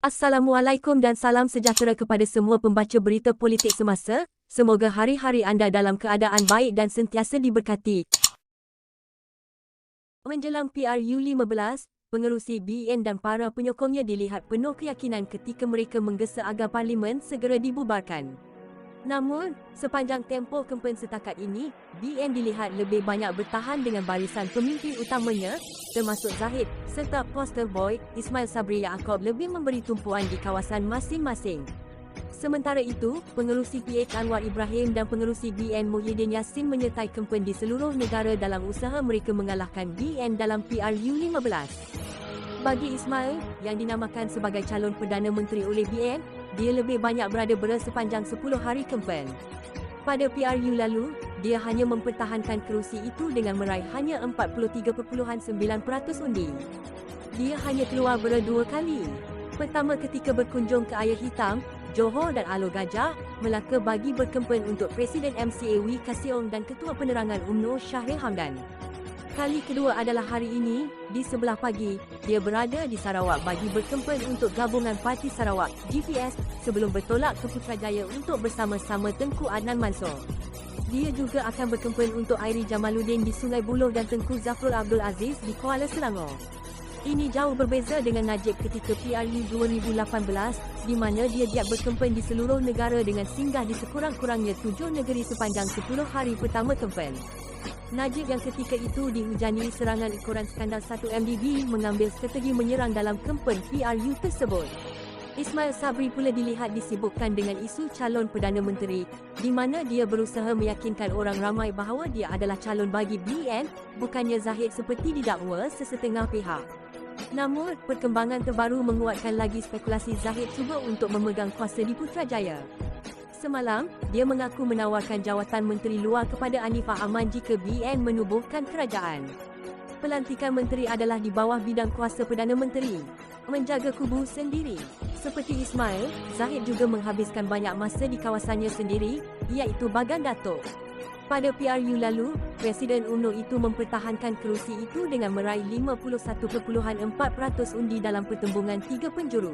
Assalamualaikum dan salam sejahtera kepada semua pembaca berita politik semasa. Semoga hari-hari anda dalam keadaan baik dan sentiasa diberkati. Menjelang PRU 15, pengerusi BN dan para penyokongnya dilihat penuh keyakinan ketika mereka menggesa agar Parlimen segera dibubarkan. Namun, sepanjang tempoh kempen setakat ini, BN dilihat lebih banyak bertahan dengan barisan pemimpin utamanya, termasuk Zahid, serta poster boy Ismail Sabri Yaakob lebih memberi tumpuan di kawasan masing-masing. Sementara itu, pengerusi PH Anwar Ibrahim dan pengerusi BN Muhyiddin Yassin menyertai kempen di seluruh negara dalam usaha mereka mengalahkan BN dalam PRU 15. Bagi Ismail, yang dinamakan sebagai calon Perdana Menteri oleh BN, dia lebih banyak berada sepanjang 10 hari kempen. Pada PRU lalu, dia hanya mempertahankan kerusi itu dengan meraih hanya 43.9% undi. Dia hanya keluar dua kali. Pertama ketika berkunjung ke Ayar Hitam, Johor dan Alor Gajah, Melaka bagi berkempen untuk Presiden MCA Wee Ka Seong dan Ketua Penerangan UMNO Syahril Hamdan. Kali kedua adalah hari ini, di sebelah pagi, dia berada di Sarawak bagi berkempen untuk Gabungan Parti Sarawak, GPS, sebelum bertolak ke Putrajaya untuk bersama-sama Tengku Adnan Mansor. Dia juga akan berkempen untuk Airi Jamaluddin di Sungai Buloh dan Tengku Zafrul Abdul Aziz di Kuala Selangor. Ini jauh berbeza dengan Najib ketika PRU 2018, di mana dia giat berkempen di seluruh negara dengan singgah di sekurang-kurangnya 7 negeri sepanjang 10 hari pertama kempen. Najib yang ketika itu dihujani serangan ukuran skandal 1 MDB mengambil strategi menyerang dalam kempen PRU tersebut. Ismail Sabri pula dilihat disibukkan dengan isu calon Perdana Menteri, di mana dia berusaha meyakinkan orang ramai bahawa dia adalah calon bagi BN, bukannya Zahid seperti didakwa sesetengah pihak. Namun, perkembangan terbaru menguatkan lagi spekulasi Zahid cuba untuk memegang kuasa di Putrajaya. Semalam, dia mengaku menawarkan jawatan Menteri Luar kepada Anifah Aman jika BN menubuhkan kerajaan. Pelantikan menteri adalah di bawah bidang kuasa Perdana Menteri. Menjaga kubu sendiri. Seperti Ismail, Zahid juga menghabiskan banyak masa di kawasannya sendiri, iaitu Bagan Datuk. Pada PRU lalu, Presiden UMNO itu mempertahankan kerusi itu dengan meraih 51.4% undi dalam pertembungan 3 penjuru.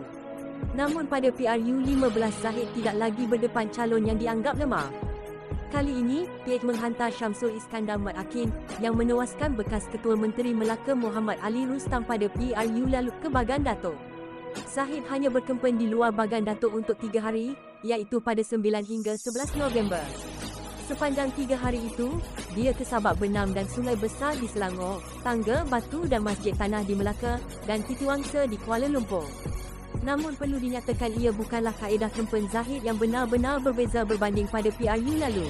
Namun pada PRU 15 Zahid tidak lagi berdepan calon yang dianggap lemah. Kali ini, PH menghantar Syamsul Iskandar Mat Akin yang menewaskan bekas Ketua Menteri Melaka Muhammad Ali Rustam pada PRU lalu ke Bagan Datuk. Zahid hanya berkempen di luar Bagan Datuk untuk 3 hari, iaitu pada 9 hingga 11 November. Sepanjang 3 hari itu, dia ke Sabak Bernam dan Sungai Besar di Selangor, Tangga, Batu dan Masjid Tanah di Melaka dan Titiwangsa di Kuala Lumpur. Namun perlu dinyatakan ia bukanlah kaedah kempen Zahid yang benar-benar berbeza berbanding pada PRU lalu.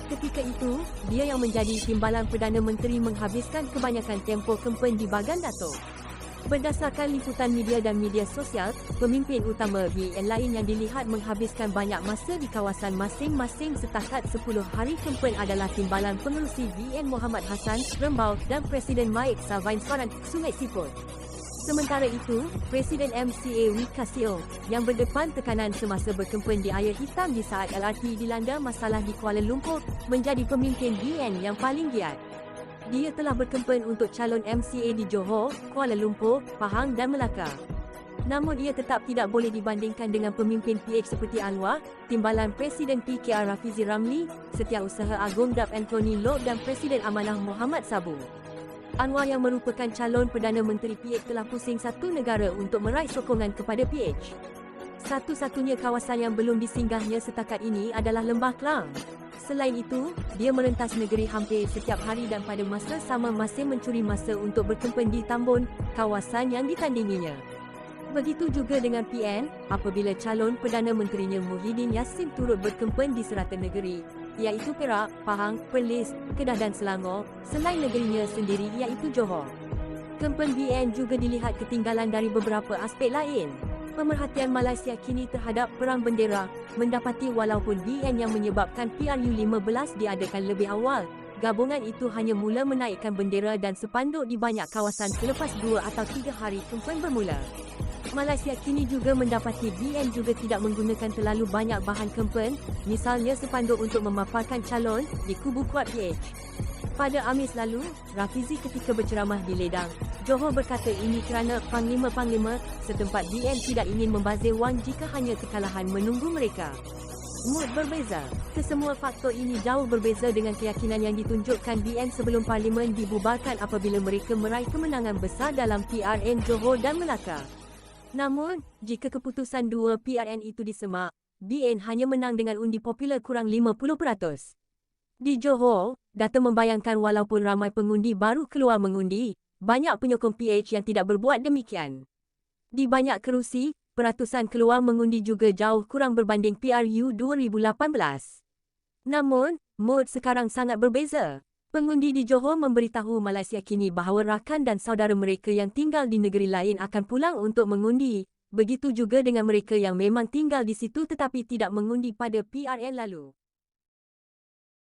Ketika itu, dia yang menjadi timbalan Perdana Menteri menghabiskan kebanyakan tempoh kempen di Bagan Datuk. Berdasarkan liputan media dan media sosial, pemimpin utama BN lain yang dilihat menghabiskan banyak masa di kawasan masing-masing setakat 10 hari kempen adalah timbalan pengerusi BN Muhammad Hassan, Rembau dan Presiden Maik Salvain Soran, Sungai Siput. Sementara itu, Presiden MCA Wee Ka Seong, yang berdepan tekanan semasa berkempen di Ayar Hitam di saat LRT dilanda masalah di Kuala Lumpur, menjadi pemimpin BN yang paling giat. Dia telah berkempen untuk calon MCA di Johor, Kuala Lumpur, Pahang dan Melaka. Namun ia tetap tidak boleh dibandingkan dengan pemimpin PH seperti Anwar, Timbalan Presiden PKR Rafizi Ramli, Setiausaha Agung Dap Anthony Loke dan Presiden Amanah Muhammad Sabu. Anwar yang merupakan calon Perdana Menteri PH telah pusing satu negara untuk meraih sokongan kepada PH. Satu-satunya kawasan yang belum disinggahnya setakat ini adalah Lembah Kelang. Selain itu, dia merentas negeri hampir setiap hari dan pada masa sama masih mencuri masa untuk berkempen di Tambun, kawasan yang ditandinginya. Begitu juga dengan PN, apabila calon Perdana Menterinya Muhyiddin Yassin turut berkempen di serata negeri, iaitu Perak, Pahang, Perlis, Kedah dan Selangor, selain negerinya sendiri iaitu Johor. Kempen BN juga dilihat ketinggalan dari beberapa aspek lain. Pemerhatian Malaysia kini terhadap Perang Bendera, mendapati walaupun BN yang menyebabkan PRU 15 diadakan lebih awal, gabungan itu hanya mula menaikkan bendera dan sepanduk di banyak kawasan selepas 2 atau 3 hari kempen bermula. Malaysia kini juga mendapati BN juga tidak menggunakan terlalu banyak bahan kempen, misalnya sepanduk untuk memaparkan calon di kubu kuat PH. Pada Khamis lalu, Rafizi ketika berceramah di Ledang, Johor berkata ini kerana Panglima-Panglima setempat BN tidak ingin membazir wang jika hanya kekalahan menunggu mereka. Mood berbeza. Kesemua faktor ini jauh berbeza dengan keyakinan yang ditunjukkan BN sebelum Parlimen dibubarkan apabila mereka meraih kemenangan besar dalam PRN Johor dan Melaka. Namun, jika keputusan dua PRN itu disemak, BN hanya menang dengan undi popular kurang 50%. Di Johor, data membayangkan walaupun ramai pengundi baru keluar mengundi, banyak penyokong PH yang tidak berbuat demikian. Di banyak kerusi, peratusan keluar mengundi juga jauh kurang berbanding PRU 2018. Namun, mood sekarang sangat berbeza. Pengundi di Johor memberitahu Malaysia kini bahawa rakan dan saudara mereka yang tinggal di negeri lain akan pulang untuk mengundi. Begitu juga dengan mereka yang memang tinggal di situ tetapi tidak mengundi pada PRN lalu.